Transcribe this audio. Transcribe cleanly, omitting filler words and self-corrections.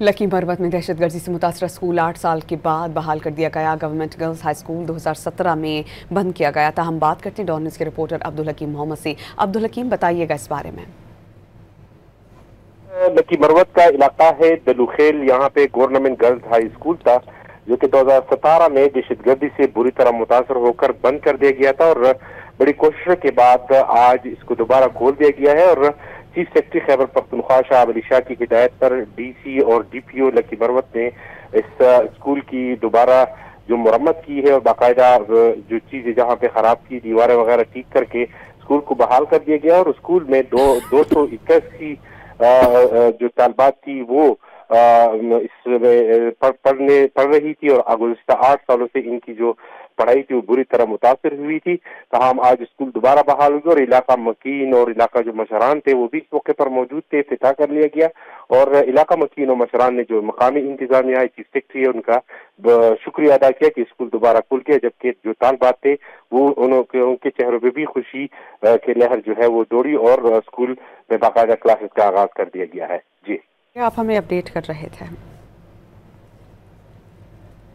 Lucky Marwat में दहशतगर्दी से मुतासरा स्कूल 8 साल के बाद बहाल कर दिया गया। गवर्नमेंट गर्ल्स हाई स्कूल 2017 में बंद किया गया था। हम बात करते हैं डॉन न्यूज़ के रिपोर्टर अब्दुल हकीम मोहम्मद से। अब्दुल हकीम, बताइएगा इस बारे में। लकी मरवत का इलाका है दलुखेल। यहाँ पे गवर्नमेंट गर्ल्स हाई स्कूल था जो कि 2017 में दहशतगर्दी से बुरी तरह मुतासर होकर बंद कर दिया गया था और बड़ी कोशिशों के बाद आज इसको दोबारा खोल दिया गया है। और चीफ सेक्रेटरी खैबर पख्तूनख्वा शाह अली शाह की हिदायत पर डीसी और डीपीओ लकी मरवत ने इस स्कूल की दोबारा जो मरम्मत की है और बाकायदा जो चीजें जहाँ पे खराब की दीवारें वगैरह ठीक करके स्कूल को बहाल कर दिया गया। और स्कूल में 221 जो तालबात थी वो इसमें पढ़ रही थी और गुज़िश्ता 8 सालों से इनकी जो पढ़ाई थी वो बुरी तरह मुतासर हुई थी। तमाम आज स्कूल दोबारा बहाल हुई और इलाका मकीन और इलाका जो मशरान थे वो भी इस मौके पर मौजूद थे। इफ्तिताह कर लिया गया और इलाका मकीन और मशरान ने जो मकामी इंतजामिया है, चीफ सेक्रेटरी है, उनका शुक्रिया अदा किया कि स्कूल दोबारा खुल गया। जबकि जो तालबात थे वो उनके चेहरों पर भी खुशी के लहर जो है वो दौड़ी और स्कूल में बाकायदा क्लासेस का आगाज कर दिया गया है। जी, आप हमें अपडेट कर रहे थे।